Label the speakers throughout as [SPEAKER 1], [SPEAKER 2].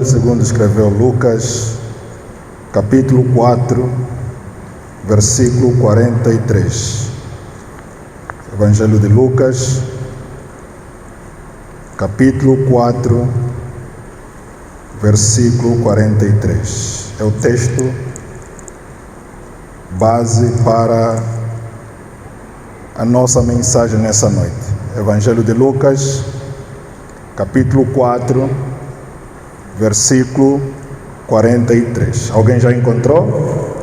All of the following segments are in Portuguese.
[SPEAKER 1] Segundo escreveu Lucas, capítulo 4, versículo 43. Evangelho de Lucas, capítulo 4, versículo 43. É o texto base para a nossa mensagem nessa noite. Evangelho de Lucas, capítulo 4, versículo 43. Alguém já encontrou?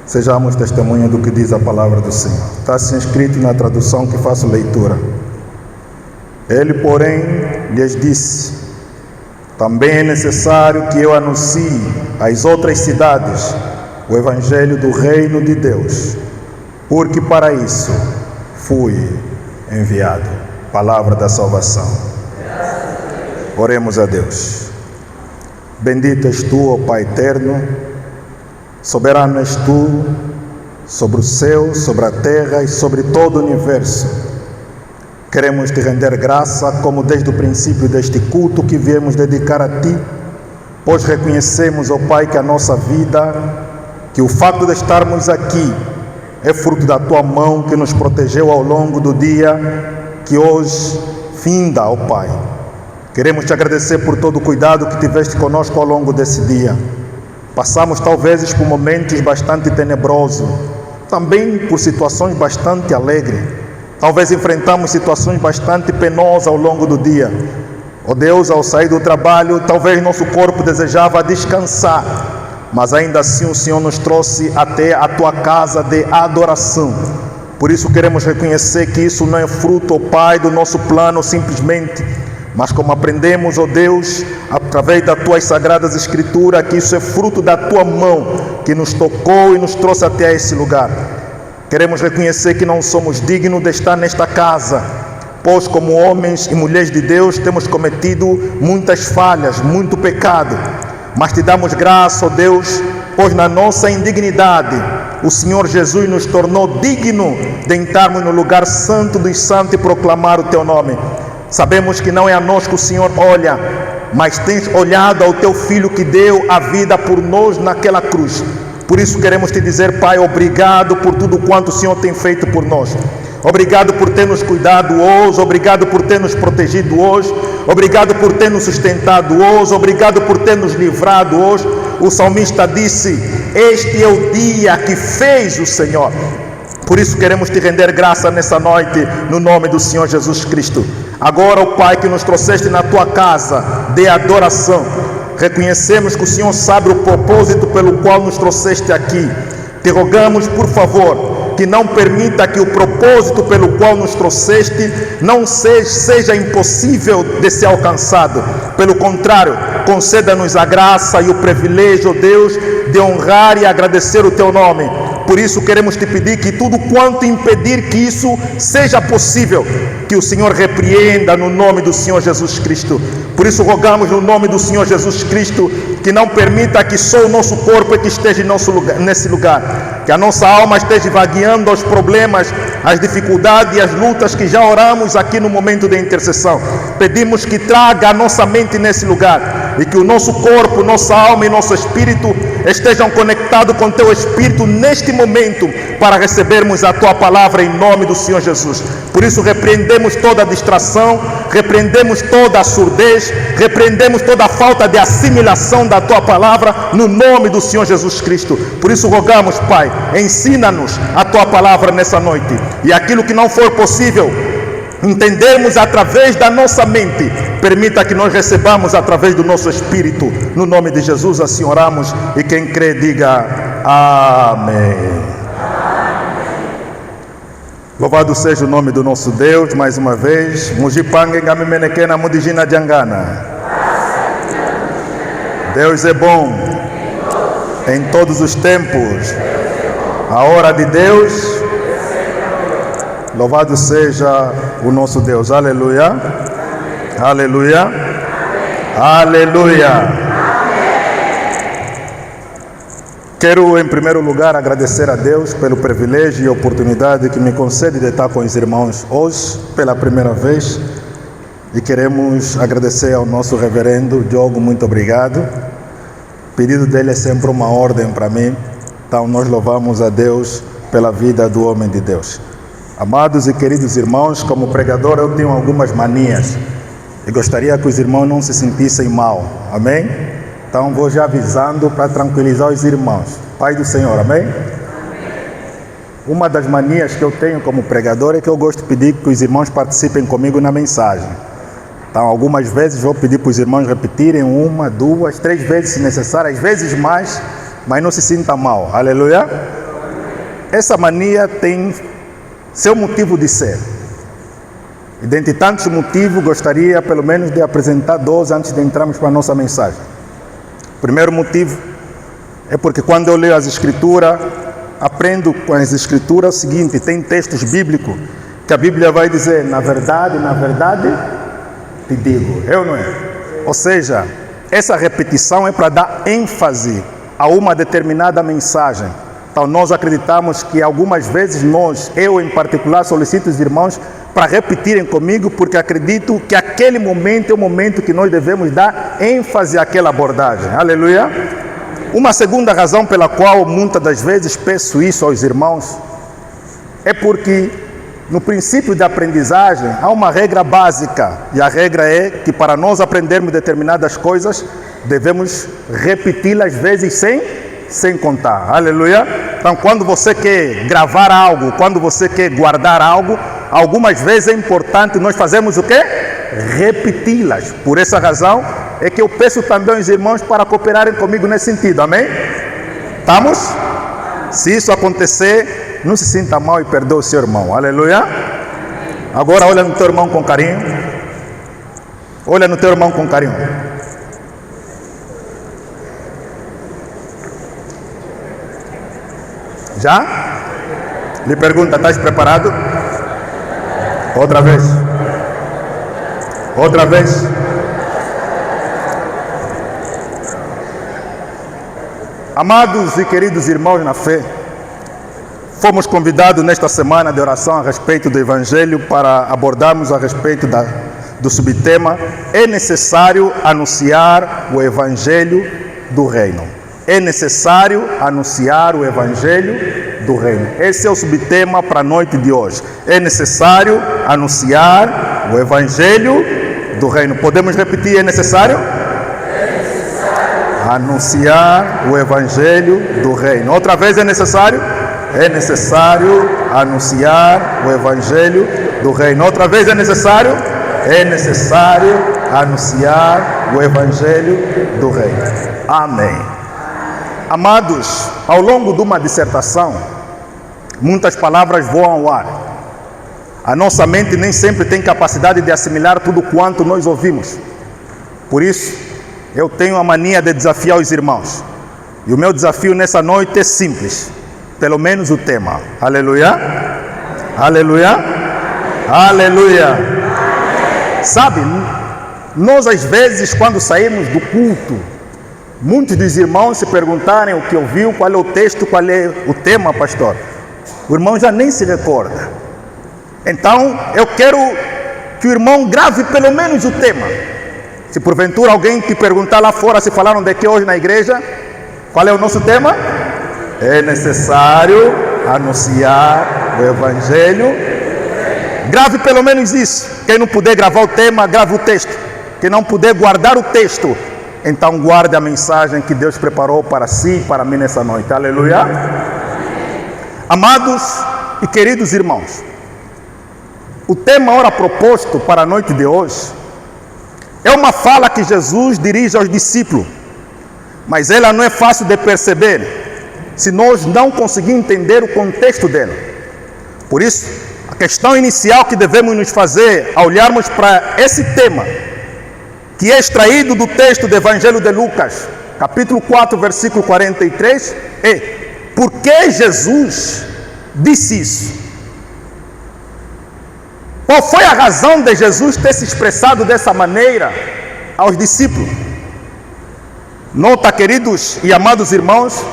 [SPEAKER 1] Sejamos testemunha do que diz a palavra do Senhor. Está assim escrito na tradução que faço leitura. Ele, porém, lhes disse: também é necessário que eu anuncie às outras cidades o evangelho do reino de Deus, porque para isso fui enviado. Palavra da salvação. Oremos a Deus. Bendito és tu, ó Pai eterno, soberano és tu sobre o céu, sobre a terra e sobre todo o universo. Queremos te render graça, como desde o princípio deste culto que viemos dedicar a ti, pois reconhecemos, ó Pai, que a nossa vida, que o facto de estarmos aqui é fruto da tua mão que nos protegeu ao longo do dia que hoje finda, ó Pai. Queremos te agradecer por todo o cuidado que tiveste conosco ao longo desse dia. Passamos talvez por momentos bastante tenebrosos, também por situações bastante alegres. Talvez enfrentamos situações bastante penosas ao longo do dia. Ó Deus, ao sair do trabalho, talvez nosso corpo desejava descansar, mas ainda assim o Senhor nos trouxe até a tua casa de adoração. Por isso queremos reconhecer que isso não é fruto, ó Pai, do nosso plano simplesmente, mas como aprendemos, ó Deus, através das tuas sagradas escrituras, que isso é fruto da tua mão que nos tocou e nos trouxe até esse lugar. Queremos reconhecer que não somos dignos de estar nesta casa, pois como homens e mulheres de Deus temos cometido muitas falhas, muito pecado, mas te damos graça, ó Deus, pois na nossa indignidade o Senhor Jesus nos tornou digno de entrarmos no lugar santo dos santos e proclamar o teu nome. Sabemos que não é a nós que o Senhor olha, mas tens olhado ao teu Filho que deu a vida por nós naquela cruz. Por isso queremos te dizer, Pai, obrigado por tudo quanto o Senhor tem feito por nós. Obrigado por ter nos cuidado hoje, obrigado por ter nos protegido hoje, obrigado por ter nos sustentado hoje, obrigado por ter nos livrado hoje. O salmista disse: este é o dia que fez o Senhor. Por isso queremos te render graça nessa noite, no nome do Senhor Jesus Cristo. Agora, ó Pai, que nos trouxeste na tua casa de adoração, reconhecemos que o Senhor sabe o propósito pelo qual nos trouxeste aqui. Te rogamos, por favor, que não permita que o propósito pelo qual nos trouxeste não seja impossível de ser alcançado. Pelo contrário, conceda-nos a graça e o privilégio, ó Deus, de honrar e agradecer o teu nome. Por isso queremos te pedir que tudo quanto impedir que isso seja possível, que o Senhor repreenda no nome do Senhor Jesus Cristo. Por isso rogamos no nome do Senhor Jesus Cristo que não permita que só o nosso corpo é que esteja nesse lugar, que a nossa alma esteja vagueando aos problemas, às dificuldades e às lutas que já oramos aqui no momento de intercessão. Pedimos que traga a nossa mente nesse lugar e que o nosso corpo, nossa alma e nosso espírito estejam conectados com teu Espírito neste momento para recebermos a tua palavra em nome do Senhor Jesus. Por isso repreendemos toda a distração, repreendemos toda a surdez, repreendemos toda a falta de assimilação da tua palavra no nome do Senhor Jesus Cristo. Por isso rogamos, Pai, ensina-nos a tua palavra nessa noite, e aquilo que não for possível entendermos através da nossa mente, permita que nós recebamos através do nosso espírito. No nome de Jesus assim oramos, e quem crê diga amém. Louvado seja o nome do nosso Deus mais uma vez. Mujipange ngamimenekena mudijina jangana. Deus é bom em todos os tempos. A hora de Deus. Louvado seja o nosso Deus. Aleluia. Aleluia. Aleluia. Quero, em primeiro lugar, agradecer a Deus pelo privilégio e oportunidade que me concede de estar com os irmãos hoje, pela primeira vez. E queremos agradecer ao nosso reverendo Diogo, muito obrigado. O pedido dele é sempre uma ordem para mim. Então nós louvamos a Deus pela vida do homem de Deus. Amados e queridos irmãos, como pregador eu tenho algumas manias. E gostaria que os irmãos não se sentissem mal. Amém? Então vou já avisando para tranquilizar os irmãos. Pai do Senhor, amém? Uma das manias que eu tenho como pregador é que eu gosto de pedir que os irmãos participem comigo na mensagem. Então, algumas vezes vou pedir para os irmãos repetirem 1, 2, 3 vezes se necessário, às vezes mais, mas não se sinta mal. Aleluia? Essa mania tem seu motivo de ser. E dentre tantos motivos, gostaria pelo menos de apresentar 2 antes de entrarmos para a nossa mensagem. O primeiro motivo é porque quando eu leio as Escrituras, aprendo com as Escrituras o seguinte: tem textos bíblicos que a Bíblia vai dizer, na verdade, te digo, eu não é. Ou seja, essa repetição é para dar ênfase a uma determinada mensagem. Então nós acreditamos que algumas vezes eu em particular, solicito os irmãos para repetirem comigo, porque acredito que aquele momento é o momento que nós devemos dar ênfase àquela abordagem. Aleluia! Uma segunda razão pela qual muitas das vezes peço isso aos irmãos é porque no princípio de aprendizagem há uma regra básica, e a regra é que para nós aprendermos determinadas coisas devemos repeti-las vezes sem contar. Aleluia! Então quando você quer gravar algo, quando você quer guardar algo, algumas vezes é importante nós fazermos o quê? Repeti-las. Por essa razão é que eu peço também aos irmãos para cooperarem comigo nesse sentido, amém? Estamos? Se isso acontecer, não se sinta mal e perdoe o seu irmão, aleluia? Agora olha no teu irmão com carinho. Olha no teu irmão com carinho. Já? Lhe pergunta, estás preparado? Outra vez. Outra vez. Amados e queridos irmãos na fé, fomos convidados nesta semana de oração a respeito do Evangelho para abordarmos a respeito do subtema: é necessário anunciar o Evangelho do Reino. É necessário anunciar o Evangelho do Reino. Esse é o subtema para a noite de hoje. É necessário anunciar o Evangelho do Reino. Podemos repetir: é necessário? Anunciar o Evangelho do Reino. Outra vez: é necessário? É necessário anunciar o Evangelho do Reino. Outra vez: é necessário? É necessário anunciar o Evangelho do Reino. Amém. Amados, ao longo de uma dissertação, muitas palavras voam ao ar. A nossa mente nem sempre tem capacidade de assimilar tudo quanto nós ouvimos. Por isso, eu tenho a mania de desafiar os irmãos. E o meu desafio nessa noite é simples. Pelo menos o tema. Aleluia. Aleluia. Aleluia. Sabe, nós às vezes quando saímos do culto, muitos dos irmãos se perguntarem o que ouviu, qual é o texto, qual é o tema, pastor. O irmão já nem se recorda. Então, eu quero que o irmão grave pelo menos o tema. Se porventura alguém te perguntar lá fora se falaram de que hoje na igreja, qual é o nosso tema? É necessário anunciar o Evangelho. Grave pelo menos isso. Quem não puder gravar o tema, grave o texto. Quem não puder guardar o texto, então guarde a mensagem que Deus preparou para si e para mim nessa noite. Aleluia. Amados e queridos irmãos, o tema ora proposto para a noite de hoje é uma fala que Jesus dirige aos discípulos, mas ela não é fácil de perceber se nós não conseguirmos entender o contexto dela. Por isso, a questão inicial que devemos nos fazer ao olharmos para esse tema, que é extraído do texto do Evangelho de Lucas, capítulo 4, versículo 43, é: por que Jesus disse isso? Qual foi a razão de Jesus ter se expressado dessa maneira aos discípulos? Nota, queridos e amados irmãos,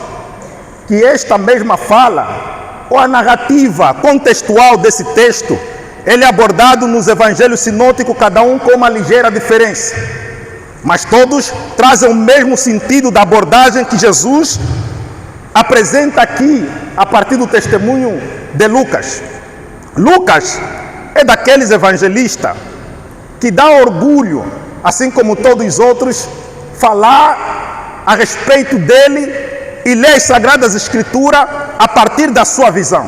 [SPEAKER 1] que esta mesma fala, ou a narrativa contextual desse texto, ele é abordado nos evangelhos sinóticos, cada um com uma ligeira diferença, mas todos trazem o mesmo sentido da abordagem que Jesus apresenta aqui a partir do testemunho de Lucas. Lucas é daqueles evangelistas que dá orgulho, assim como todos os outros, falar a respeito dele e ler as Sagradas Escrituras a partir da sua visão.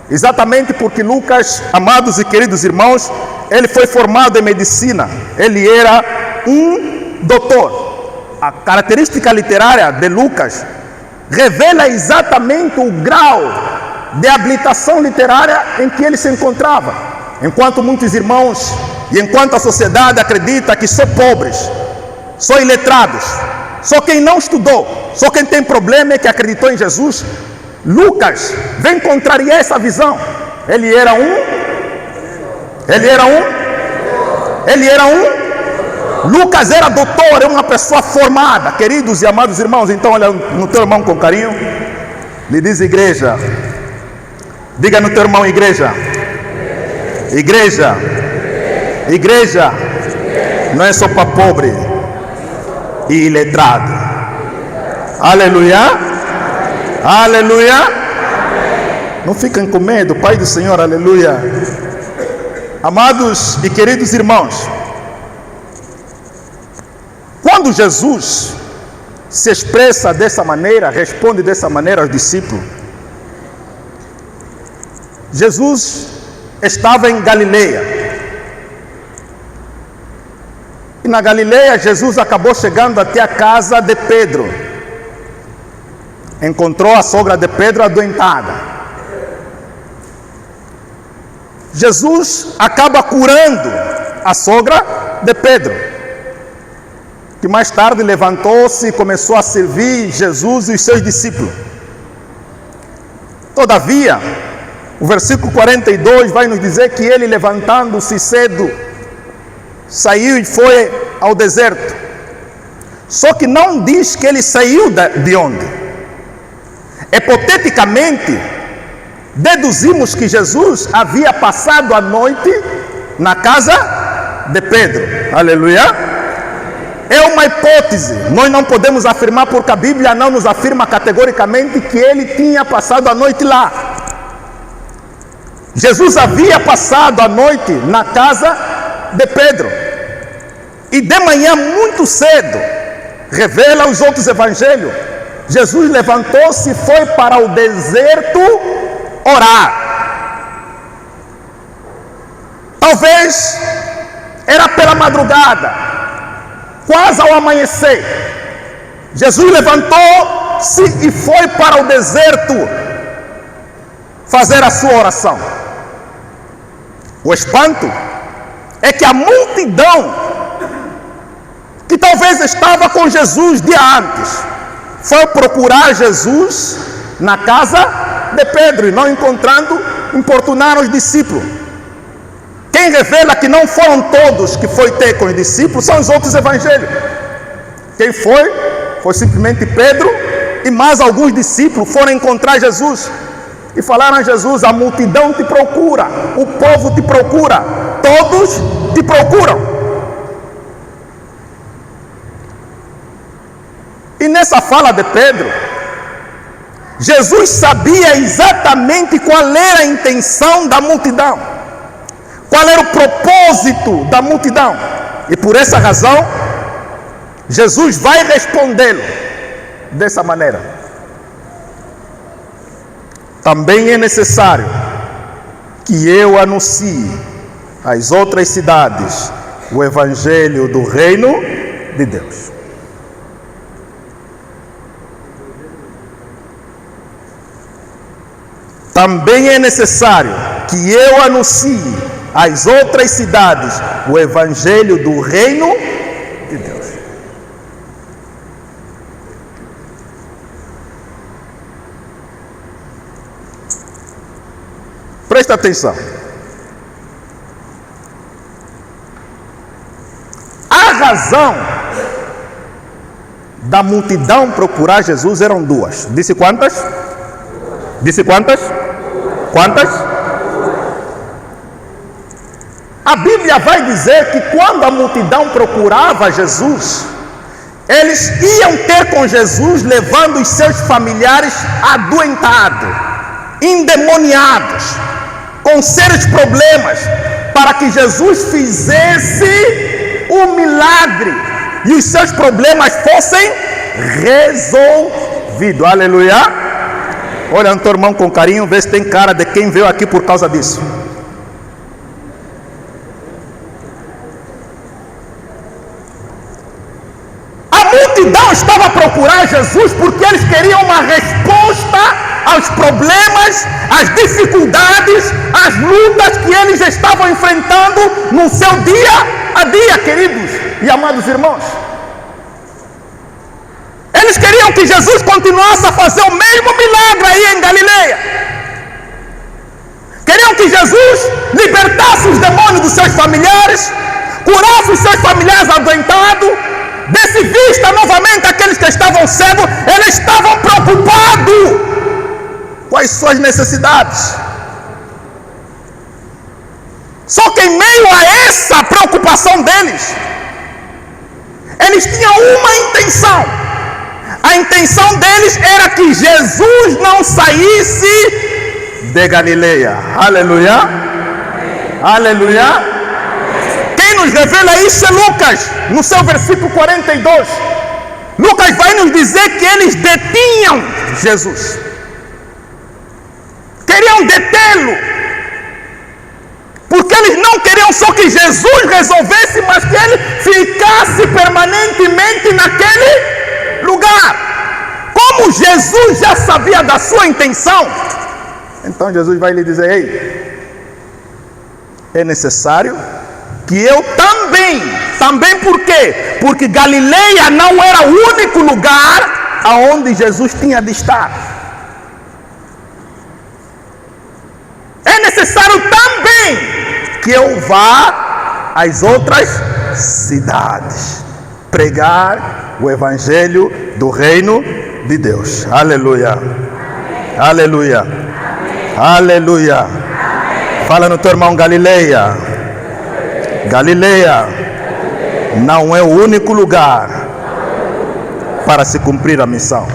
[SPEAKER 1] Exatamente porque Lucas, amados e queridos irmãos, ele foi formado em medicina, ele era um doutor. A característica literária de Lucas revela exatamente o grau de habilitação literária em que ele se encontrava. Enquanto muitos irmãos e enquanto a sociedade acredita que só pobres, só iletrados, só quem não estudou, só quem tem problema é que acreditou em Jesus, Lucas vem contrariar essa visão. Ele era Lucas era doutor, era uma pessoa formada. Queridos e amados irmãos, então olha no teu irmão com carinho, lhe diz igreja. Diga no teu irmão igreja. Igreja. Igreja não é só para pobre e iletrado. Aleluia. Aleluia. Não fiquem com medo, Pai do Senhor, aleluia. Amados e queridos irmãos, quando Jesus se expressa dessa maneira, responde dessa maneira aos discípulos, Jesus estava em Galileia. E na Galileia, Jesus acabou chegando até a casa de Pedro. Encontrou a sogra de Pedro adoentada. Jesus acaba curando a sogra de Pedro, que mais tarde levantou-se e começou a servir Jesus e os seus discípulos. Todavia, o versículo 42 vai nos dizer que ele, levantando-se cedo, saiu e foi ao deserto. Só que não diz que ele saiu de onde. Hipoteticamente, deduzimos que Jesus havia passado a noite na casa de Pedro. Aleluia. É uma hipótese, nós não podemos afirmar porque a Bíblia não nos afirma categoricamente que ele tinha passado a noite lá. Jesus havia passado a noite na casa de Pedro. E de manhã muito cedo, revela os outros evangelhos, Jesus levantou-se e foi para o deserto orar. Talvez era pela madrugada, quase ao amanhecer. Jesus levantou-se e foi para o deserto fazer a sua oração. O espanto é que a multidão que talvez estava com Jesus dia antes foi procurar Jesus na casa de Pedro e, não encontrando, importunaram os discípulos. Quem revela que não foram todos que foi ter com os discípulos são os outros evangelhos. Quem foi simplesmente Pedro e mais alguns discípulos foram encontrar Jesus e falaram a Jesus: a multidão te procura, o povo te procura, todos te procuram. E nessa fala de Pedro, Jesus sabia exatamente qual era a intenção da multidão, qual era o propósito da multidão, e por essa razão Jesus vai respondê-lo dessa maneira: também é necessário que eu anuncie às outras cidades o evangelho do reino de Deus. Também é necessário que eu anuncie às outras cidades o evangelho do reino de Deus. Presta atenção. A razão da multidão procurar Jesus eram duas. Disse quantas? Disse quantas? Quantas? a Bíblia vai dizer que quando a multidão procurava Jesus, eles iam ter com Jesus levando os seus familiares adoentados, endemoniados, com sérios problemas, para que Jesus fizesse um milagre e os seus problemas fossem resolvidos. Aleluia! Olha no teu irmão com carinho, vê se tem cara de quem veio aqui por causa disso. A multidão estava a procurar Jesus porque eles queriam uma resposta aos problemas, às dificuldades, às lutas que eles estavam enfrentando no seu dia a dia, queridos e amados irmãos. Eles queriam que Jesus continuasse a fazer o mesmo milagre aí em Galileia. Queriam que Jesus libertasse os demônios dos seus familiares, curasse os seus familiares adoentados, desse vista novamente aqueles que estavam cegos. Eles estavam preocupados com as suas necessidades. Só que em meio a essa preocupação deles, eles tinham uma intenção. A intenção deles era que Jesus não saísse de Galileia. Aleluia! Aleluia! Quem nos revela isso é Lucas, no seu versículo 42. Lucas vai nos dizer que eles detinham Jesus. Queriam detê-lo. Porque eles não queriam só que Jesus resolvesse, mas que ele ficasse permanentemente naquele lugar. Como Jesus já sabia da sua intenção, então Jesus vai lhe dizer: ei, é necessário que eu também por quê? Porque Galileia não era o único lugar aonde Jesus tinha de estar. É necessário também que eu vá às outras cidades pregar o evangelho do reino de Deus. Aleluia. Aleluia. Aleluia. Fala no teu irmão: Galileia. Galileia não é o único lugar para se cumprir a missão.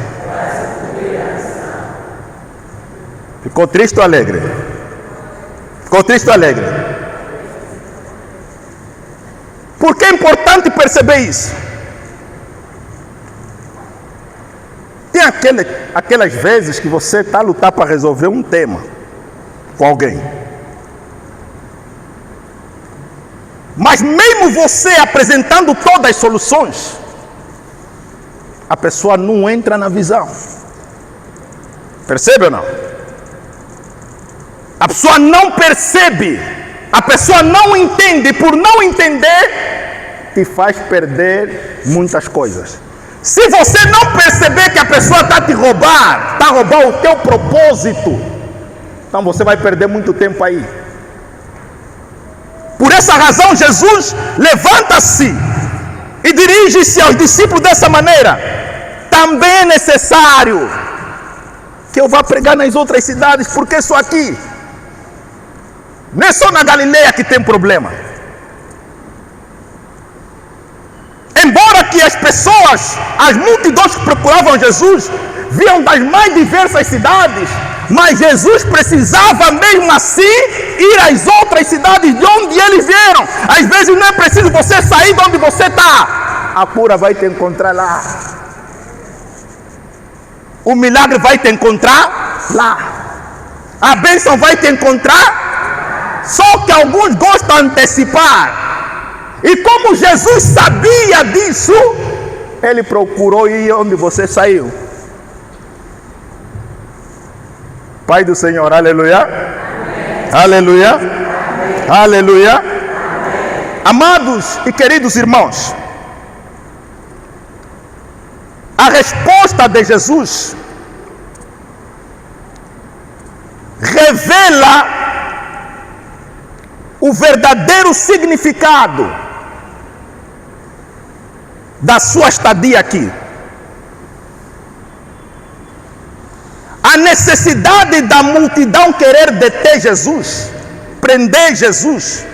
[SPEAKER 1] Ficou triste ou alegre? Ficou triste ou alegre? Por que é importante perceber isso? Tem aquelas vezes que você está a lutar para resolver um tema com alguém. Mas mesmo você apresentando todas as soluções, a pessoa não entra na visão. Percebe ou não? A pessoa não percebe, a pessoa não entende. Por não entender, te faz perder muitas coisas. Se você não perceber que a pessoa está a roubar o teu propósito, então você vai perder muito tempo aí. Por essa razão, Jesus levanta-se e dirige-se aos discípulos dessa maneira: também é necessário que eu vá pregar nas outras cidades, porque só aqui, não é só na Galileia que tem problema. Embora que as pessoas, as multidões que procuravam Jesus, vinham das mais diversas cidades, mas Jesus precisava mesmo assim ir às outras cidades de onde eles vieram. Às vezes não é preciso você sair de onde você está, a cura vai te encontrar lá, o milagre vai te encontrar lá, a bênção vai te encontrar. Só que alguns gostam de antecipar. E como Jesus sabia disso, ele procurou ir onde você saiu. Pai do Senhor, aleluia. Amém. Aleluia. Amém. Aleluia. Amém. Amados e queridos irmãos, a resposta de Jesus revela o verdadeiro significado da sua estadia aqui. A necessidade da multidão querer deter Jesus, prender Jesus,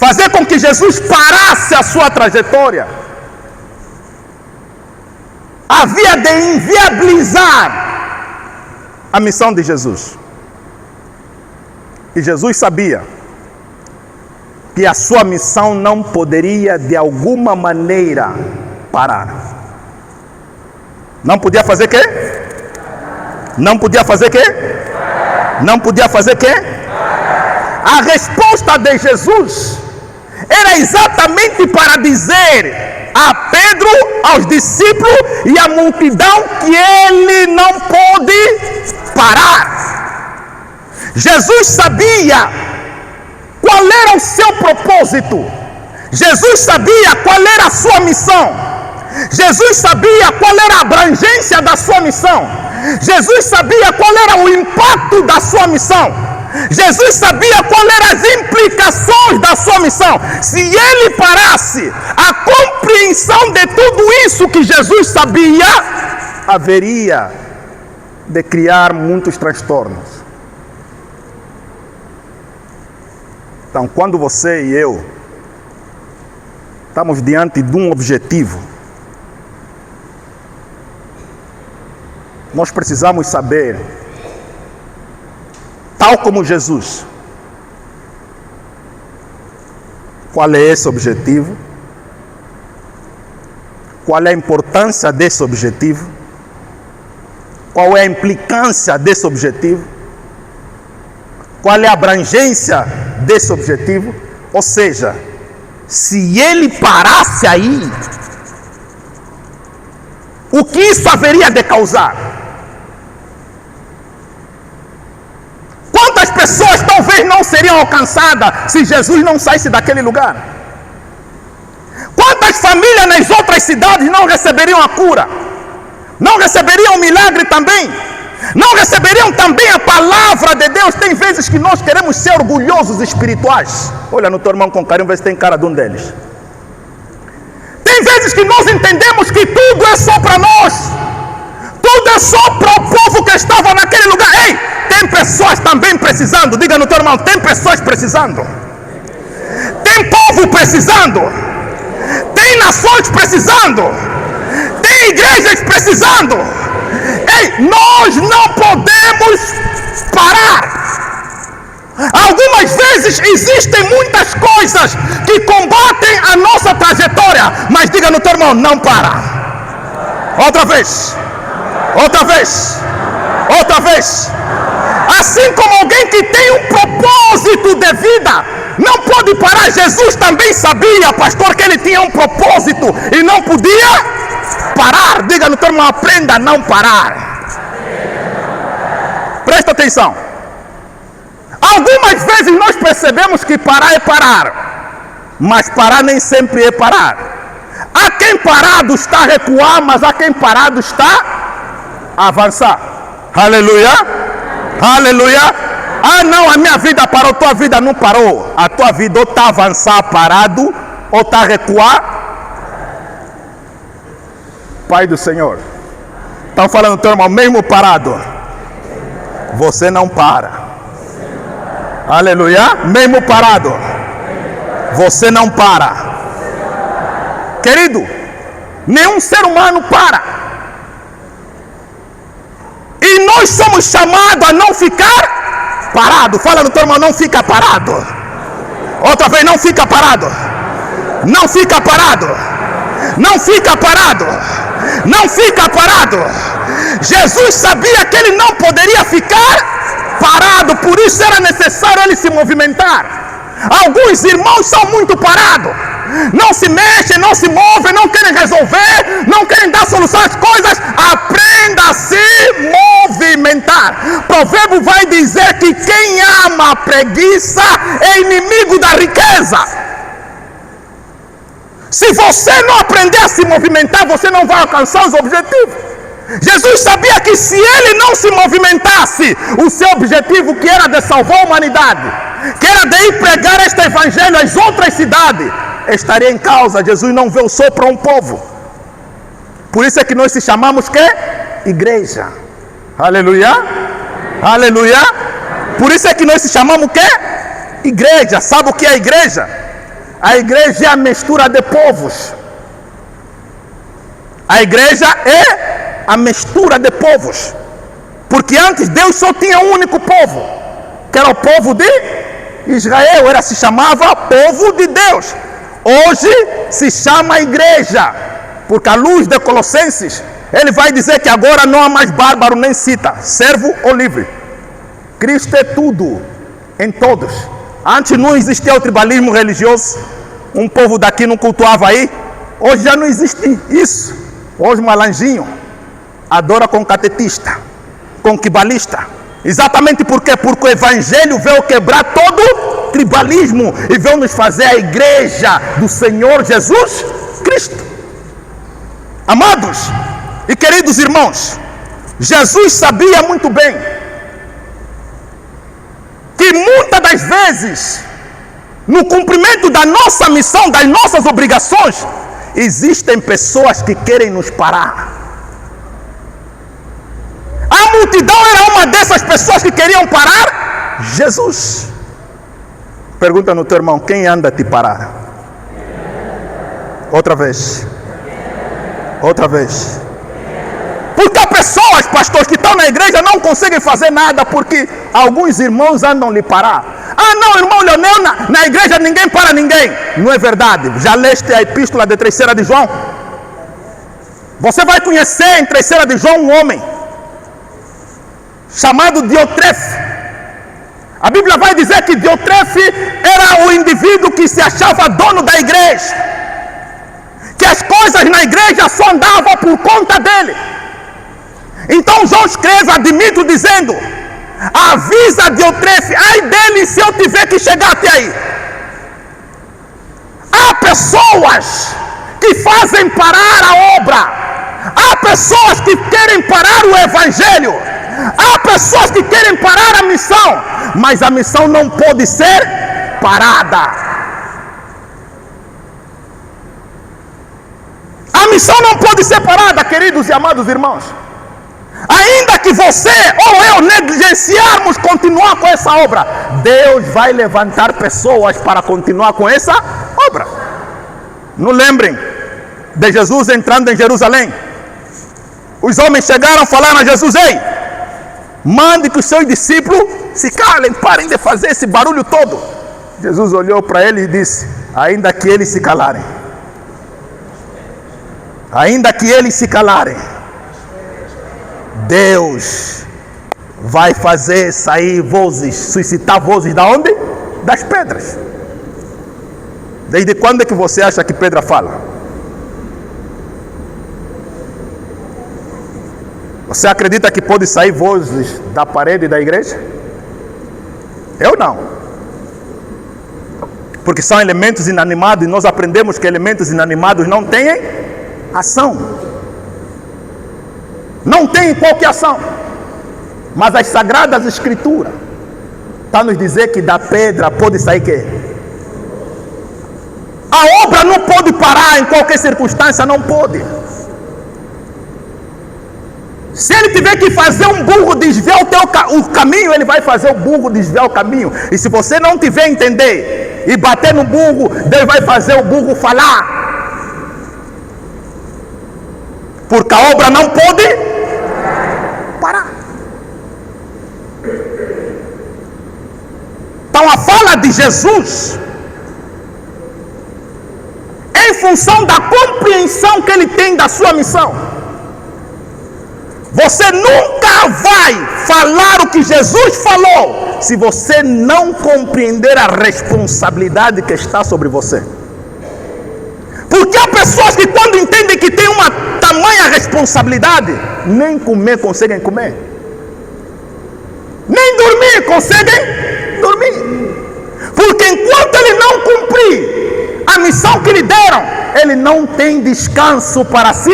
[SPEAKER 1] fazer com que Jesus parasse a sua trajetória, havia de inviabilizar a missão de Jesus. E Jesus sabia que a sua missão não poderia de alguma maneira parar. Não podia fazer quê? Não podia fazer quê? Não podia fazer quê? A resposta de Jesus era exatamente para dizer a Pedro, aos discípulos e à multidão que ele não pôde parar. Jesus sabia qual era o seu propósito. Jesus sabia qual era a sua missão. Jesus sabia qual era a abrangência da sua missão. Jesus sabia qual era o impacto da sua missão. Jesus sabia qual eram as implicações da sua missão. Se ele parasse, a compreensão de tudo isso que Jesus sabia haveria de criar muitos transtornos. Então, quando você e eu estamos diante de um objetivo, nós precisamos saber, tal como Jesus, qual é esse objetivo, qual é a importância desse objetivo, qual é a implicância desse objetivo, qual é a abrangência desse objetivo. Ou seja, se ele parasse aí, o que isso haveria de causar? Quantas pessoas talvez não seriam alcançadas se Jesus não saísse daquele lugar? Quantas famílias nas outras cidades não receberiam a cura? Não receberiam o milagre também? Não receberiam também a palavra de Deus? Tem vezes que nós queremos ser orgulhosos espirituais. Olha no teu irmão com carinho, vê se tem cara de um deles. Tem vezes que nós entendemos que tudo é só para nós. Tudo é só para o povo que estava naquele lugar. Ei, tem pessoas também precisando. Diga no teu irmão, tem pessoas precisando. Tem povo precisando. Tem nações precisando. Tem igrejas precisando. Ei, nós não podemos parar. Algumas vezes existem muitas coisas que combatem a nossa trajetória, mas diga no teu irmão, não para. Outra vez. Outra vez. Outra vez. Assim como alguém que tem um propósito de vida não pode parar, Jesus também sabia, pastor, que ele tinha um propósito e não podia parar. Diga no teu irmão, aprenda a não parar. Presta atenção. Algumas vezes nós percebemos que parar é parar, mas parar nem sempre é parar. Há quem parado está a recuar, mas há quem parado está a avançar. Aleluia. Aleluia. Ah não, a minha vida parou, tua vida não parou. A tua vida ou está a avançar parado, ou está a recuar. Pai do Senhor, estão falando teu irmão, mesmo parado, você não para. Aleluia. Mesmo parado, você não para. Querido, nenhum ser humano para. E nós somos chamados a não ficar parado. Fala no teu irmão, não fica parado. Outra vez, não fica parado. Não fica parado. Não fica parado. Não fica parado. Jesus sabia que ele não poderia ficar parado, por isso era necessário ele se movimentar. Alguns irmãos são muito parados, não se mexem, não se movem, não querem resolver, não querem dar solução às coisas. Aprenda a se movimentar. Provérbio vai dizer que quem ama a preguiça é inimigo da riqueza. Se você não aprender a se movimentar, você não vai alcançar os objetivos. Jesus sabia que se ele não se movimentasse, o seu objetivo, que era de salvar a humanidade, que era de ir pregar este evangelho às outras cidades, estaria em causa. Jesus não veio só para um povo. Por isso é que nós se chamamos que? Igreja. Aleluia. Aleluia. Por isso é que nós se chamamos que? Igreja. Sabe o que é igreja? A igreja é a mistura de povos. A igreja é a mistura de povos. Porque antes Deus só tinha um único povo, que era o povo de Israel. Se chamava povo de Deus. Hoje se chama igreja. Porque à luz de Colossenses, ele vai dizer que agora não há mais bárbaro nem cita, servo ou livre. Cristo é tudo, em todos. Antes não existia o tribalismo religioso. Um povo daqui não cultuava aí. Hoje já não existe isso. Hoje malanjinho adora com catetista, com quibalista. Exatamente por quê? Porque o evangelho veio quebrar todo tribalismo e veio nos fazer a igreja do Senhor Jesus Cristo. Amados e queridos irmãos, Jesus sabia muito bem que muitas das vezes, no cumprimento da nossa missão, das nossas obrigações, existem pessoas que querem nos parar. A multidão era uma dessas pessoas que queriam parar Jesus. Pergunta no teu irmão: quem anda a te parar? Outra vez. Outra vez. Porque há pessoas, pastores, que estão na igreja não conseguem fazer nada porque alguns irmãos andam lhe parar. Ah não, irmão Leonel, na igreja ninguém para ninguém. Não é verdade. Já leste a epístola de 3 de João? Você vai conhecer em 3 de João um homem chamado Diotrefe. A Bíblia vai dizer que Diotrefe era o indivíduo que se achava dono da igreja, que as coisas na igreja só andavam por conta dele. Então João escreve, admito, dizendo: avisa Diotrefe, ai dele se eu tiver que chegar até aí. Há pessoas que fazem parar a obra. Há pessoas que querem parar o evangelho. Há pessoas que querem parar a missão. Mas a missão não pode ser parada. A missão não pode ser parada, queridos e amados irmãos. Ainda que você ou eu negligenciarmos continuar com essa obra, Deus vai levantar pessoas para continuar com essa obra. Não lembrem de Jesus entrando em Jerusalém? Os homens chegaram, falaram a Jesus: ei, mande que os seus discípulos se calem, parem de fazer esse barulho todo. Jesus olhou para ele e disse: ainda que eles se calarem, ainda que eles se calarem, Deus vai fazer sair vozes, suscitar vozes da onde? Das pedras. Desde quando é que você acha que pedra fala? Você acredita que pode sair vozes da parede da igreja? Eu não. Porque são elementos inanimados e nós aprendemos que elementos inanimados não têm ação. Não tem qualquer ação. Mas as sagradas escrituras estão nos dizer que da pedra pode sair quê? A obra não pode parar em qualquer circunstância, não pode. Se ele tiver que fazer um burro desviar o caminho, ele vai fazer o burro desviar o caminho. E se você não tiver entender e bater no burro, Deus vai fazer o burro falar. Porque a obra não pode parar. Então a fala de Jesus, em função da compreensão que ele tem da sua missão, você nunca vai falar o que Jesus falou se você não compreender a responsabilidade que está sobre você. Porque há pessoas que quando entendem que tem uma tamanha responsabilidade, nem comer conseguem comer, nem dormir conseguem dormir. Porque enquanto ele não cumprir a missão que lhe deram, ele não tem descanso para si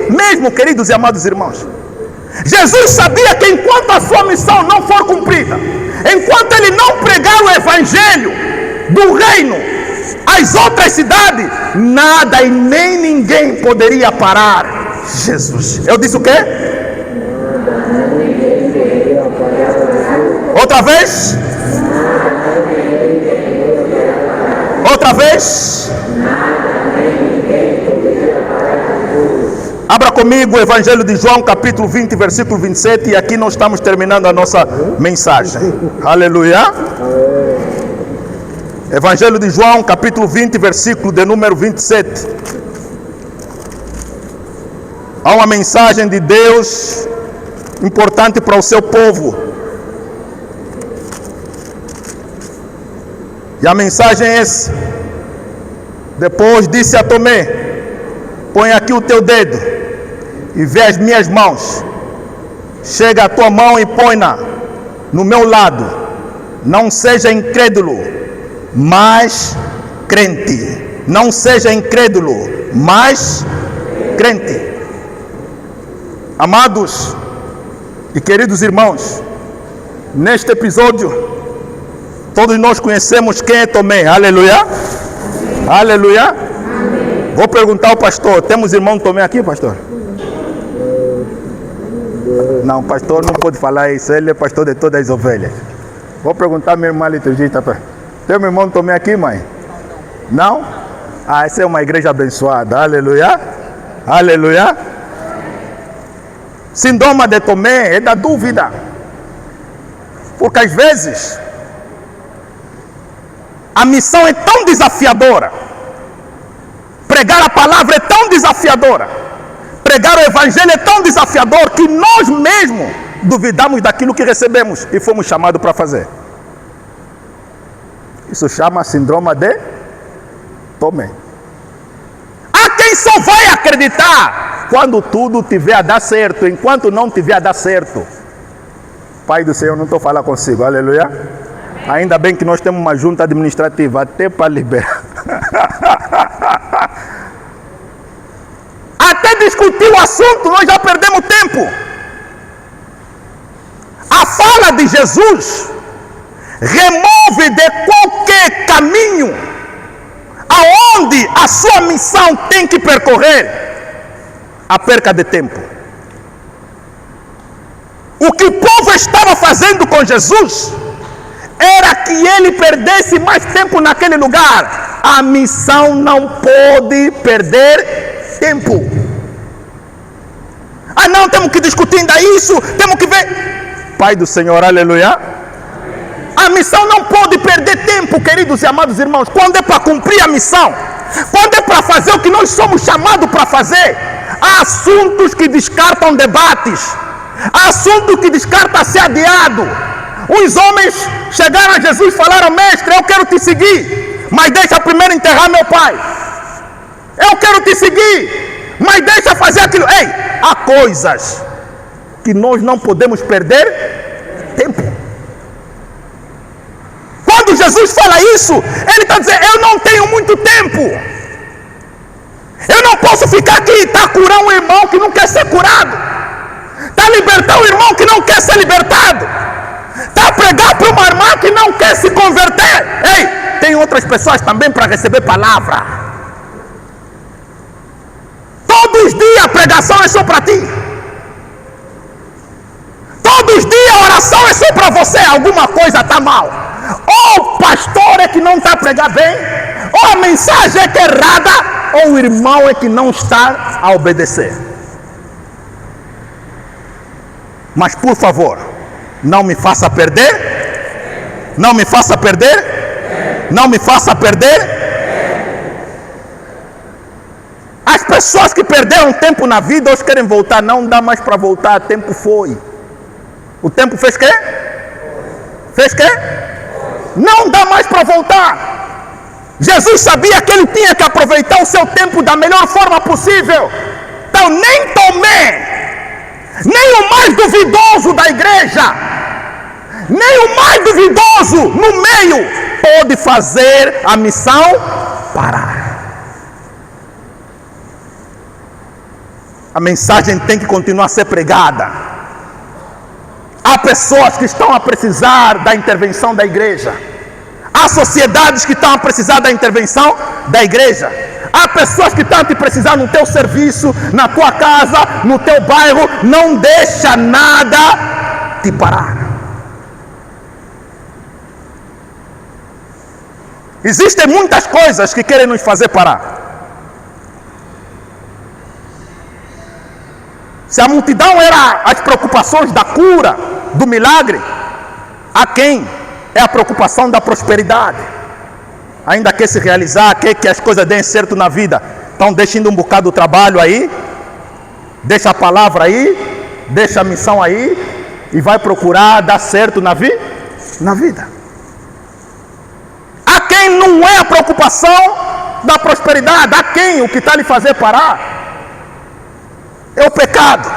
[SPEAKER 1] mesmo, queridos e amados irmãos. Jesus sabia que enquanto a sua missão não for cumprida, enquanto ele não pregar o evangelho do reino às outras cidades, nada e nem ninguém poderia parar Jesus. Eu disse o quê? Outra vez? Outra vez. Abra comigo o Evangelho de João, capítulo 20, versículo 27. E aqui nós estamos terminando a nossa mensagem. Aleluia. Evangelho de João, capítulo 20, versículo de número 27. Há uma mensagem de Deus importante para o seu povo. E a mensagem é essa. Depois disse a Tomé: põe aqui o teu dedo e vê as minhas mãos. Chega a tua mão e põe-na no meu lado. Não seja incrédulo, mas crente. Não seja incrédulo, mas crente. Amados e queridos irmãos, neste episódio, todos nós conhecemos quem é Tomé. Aleluia. Aleluia. Amém. Vou perguntar ao pastor: temos irmão Tomé aqui, pastor? Não, o pastor não pode falar isso. Ele é pastor de todas as ovelhas. Vou perguntar à minha irmã liturgista: tem meu irmão Tomé aqui, mãe? Não? Ah, essa é uma igreja abençoada. Aleluia. Aleluia. Síndrome de Tomé é da dúvida. Porque às vezes a missão é tão desafiadora. Pregar a palavra é tão desafiadora. Pregar o evangelho é tão desafiador que nós mesmos duvidamos daquilo que recebemos e fomos chamados para fazer. Isso chama síndrome de Tomé. Há quem só vai acreditar quando tudo tiver a dar certo. Enquanto não tiver a dar certo, Pai do Senhor, não estou falando consigo. Aleluia. Ainda bem que nós temos uma junta administrativa até para liberar. Até discutir o assunto nós já perdemos tempo. A fala de Jesus remove de qualquer caminho aonde a sua missão tem que percorrer a perca de tempo. O que o povo estava fazendo com Jesus era que ele perdesse mais tempo naquele lugar. A missão não pode perder tempo. Ah, não, temos que discutir ainda isso, temos que ver. Pai do Senhor, aleluia. A missão não pode perder tempo, queridos e amados irmãos. Quando é para cumprir a missão, quando é para fazer o que nós somos chamados para fazer, há assuntos que descartam debates, há assuntos que descartam ser adiado. Os homens chegaram a Jesus e falaram: mestre, eu quero te seguir, mas deixa primeiro enterrar meu pai. Eu quero te seguir, mas deixa fazer aquilo. Ei, há coisas que nós não podemos perder tempo. Quando Jesus fala isso, ele está dizendo: eu não tenho muito tempo. Eu não posso ficar aqui e tá curar um irmão que não quer ser curado, tá libertar um irmão que não quer ser libertado, tá pregar para uma irmã que não quer se converter. Ei, tem outras pessoas também para receber palavra. Todos os dias a pregação é só para ti. Todos os dias a oração é só para você. Alguma coisa está mal. Ou o pastor é que não está a pregar bem, ou a mensagem é que é errada, ou o irmão é que não está a obedecer. Mas por favor, não me faça perder. Não me faça perder. Não me faça perder. As pessoas que perderam tempo na vida hoje querem voltar. Não dá mais para voltar. O tempo foi. O tempo fez quê? Fez quê? Não dá mais para voltar. Jesus sabia que ele tinha que aproveitar o seu tempo da melhor forma possível. Então nem Tomé, nem o mais duvidoso da igreja, nem o mais duvidoso no meio pode fazer a missão parar. A mensagem tem que continuar a ser pregada. Há pessoas que estão a precisar da intervenção da igreja. Há sociedades que estão a precisar da intervenção da igreja. Há pessoas que estão a te precisar no teu serviço, na tua casa, no teu bairro. Não deixa nada te parar. Existem muitas coisas que querem nos fazer parar. Se a multidão era as preocupações da cura, do milagre, a quem é a preocupação da prosperidade? Ainda quer se realizar, quer que as coisas deem certo na vida. Então deixando um bocado do trabalho aí, deixa a palavra aí, deixa a missão aí e vai procurar dar certo na vida. A quem não é a preocupação da prosperidade? A quem o que está lhe fazer parar é o pecado,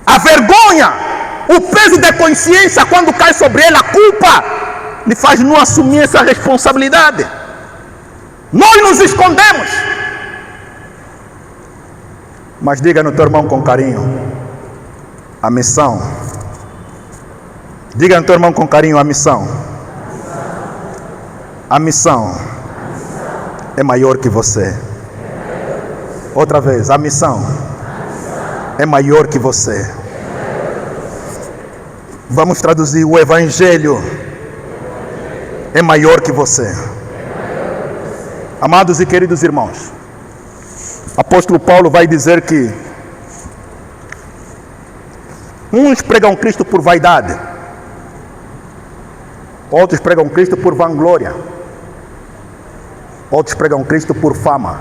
[SPEAKER 1] a vergonha, o peso de consciência. Quando cai sobre ele a culpa, lhe faz não assumir essa responsabilidade. Nós nos escondemos. Mas diga no teu irmão com carinho, a missão. Diga no teu irmão com carinho, a missão. A missão é maior que você. Outra vez, a missão é maior que você. Vamos traduzir: o evangelho é maior que você. Amados e queridos irmãos, apóstolo Paulo vai dizer que uns pregam Cristo por vaidade, outros pregam Cristo por vanglória, outros pregam Cristo por fama.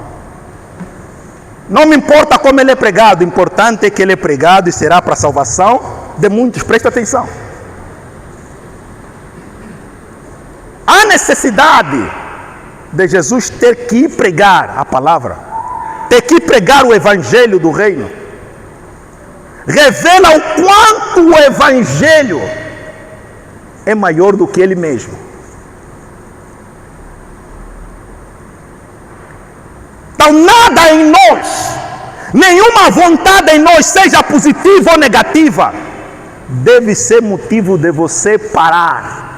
[SPEAKER 1] Não me importa como ele é pregado, o importante é que ele é pregado e será para a salvação de muitos. Presta atenção. Há necessidade de Jesus ter que ir pregar a palavra, ter que ir pregar o evangelho do reino. Revela o quanto o evangelho é maior do que ele mesmo. Então nada em nós, nenhuma vontade em nós, seja positiva ou negativa, deve ser motivo de você parar.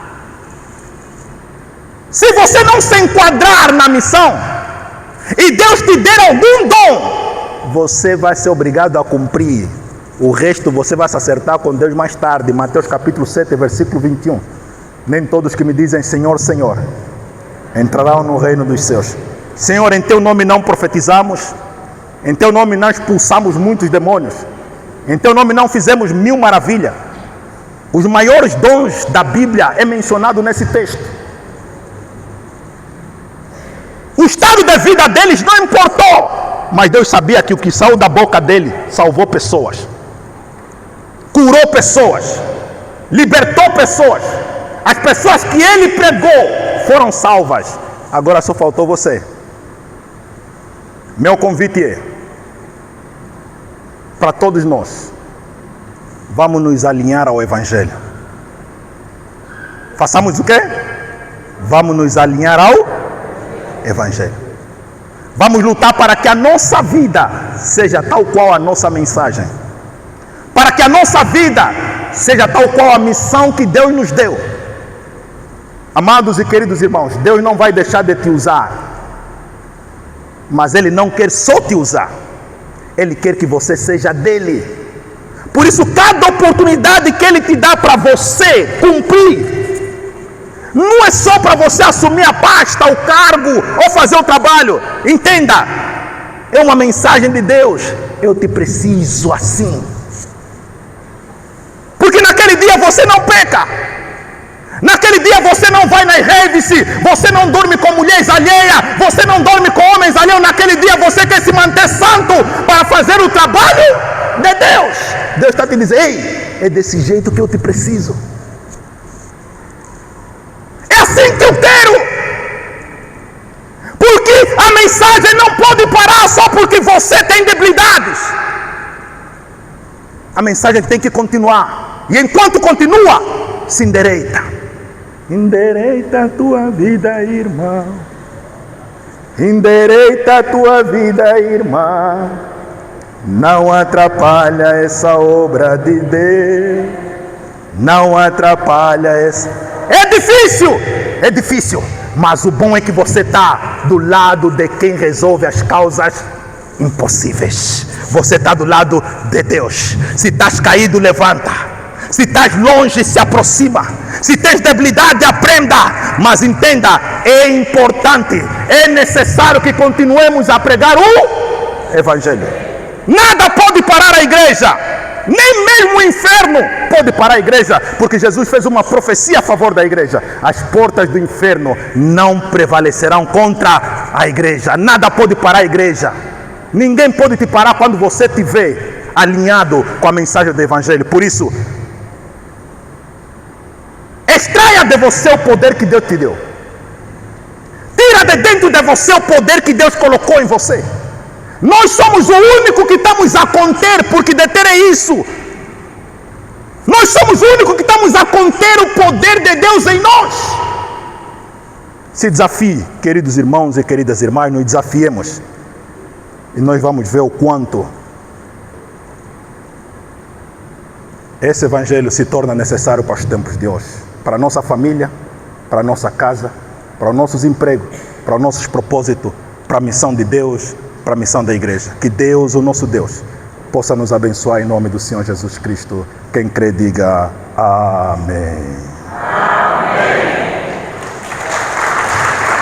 [SPEAKER 1] Se você não se enquadrar na missão e Deus te der algum dom, você vai ser obrigado a cumprir. O resto você vai se acertar com Deus mais tarde. Mateus capítulo 7, versículo 21. Nem todos que me dizem Senhor, Senhor entrarão no reino dos céus. Senhor, em teu nome não profetizamos, em teu nome não expulsamos muitos demônios, em teu nome não fizemos 1000 maravilhas. Os maiores dons da Bíblia é mencionado nesse texto. O estado de vida deles não importou, mas Deus sabia que o que saiu da boca dele salvou pessoas, curou pessoas, libertou pessoas. As pessoas que ele pregou foram salvas. Agora só faltou você. Meu convite é para todos nós: vamos nos alinhar ao evangelho. Façamos o quê? Vamos nos alinhar ao evangelho. Vamos lutar para que a nossa vida seja tal qual a nossa mensagem, para que a nossa vida seja tal qual a missão que Deus nos deu. Amados e queridos irmãos, Deus não vai deixar de te usar, mas Ele não quer só te usar, Ele quer que você seja dele. Por isso, cada oportunidade que Ele te dá para você cumprir, não é só para você assumir a pasta, o cargo ou fazer o trabalho. Entenda, é uma mensagem de Deus. Eu te preciso assim, porque naquele dia você não peca, naquele dia você não vai nas raves, você não dorme com mulheres alheias, você não dorme com homens alheios. Naquele dia você quer se manter santo para fazer o trabalho de Deus. Deus está te dizendo: ei, é desse jeito que eu te preciso. É assim que eu quero. Porque a mensagem não pode parar só porque você tem debilidades. A mensagem tem que continuar. E enquanto continua, se endireita. Endireita a tua vida, irmão. Endireita a tua vida, irmã. Não atrapalha essa obra de Deus. Não atrapalha essa... É difícil, mas o bom é que você está do lado de quem resolve as causas impossíveis. Você está do lado de Deus. Se estás caído, levanta. Se estás longe, se aproxima. Se tens debilidade, aprenda. Mas entenda, é importante, é necessário que continuemos a pregar o Evangelho. Nada pode parar a igreja. Nem mesmo o inferno pode parar a igreja, porque Jesus fez uma profecia a favor da igreja. As portas do inferno não prevalecerão contra a igreja. Nada pode parar a igreja. Ninguém pode te parar quando você te vê alinhado com a mensagem do Evangelho. Por isso, extraia de você o poder que Deus te deu. Tira de dentro de você o poder que Deus colocou em você. Nós somos o único que estamos a conter, porque deter é isso. Nós somos o único que estamos a conter o poder de Deus em nós. Se desafie, queridos irmãos e queridas irmãs, nos desafiemos. E nós vamos ver o quanto esse Evangelho se torna necessário para os tempos de hoje. Para a nossa família, para a nossa casa, para os nossos empregos, para os nossos propósitos, para a missão de Deus, para a missão da igreja. Que Deus, o nosso Deus, possa nos abençoar em nome do Senhor Jesus Cristo. Quem crê, diga amém.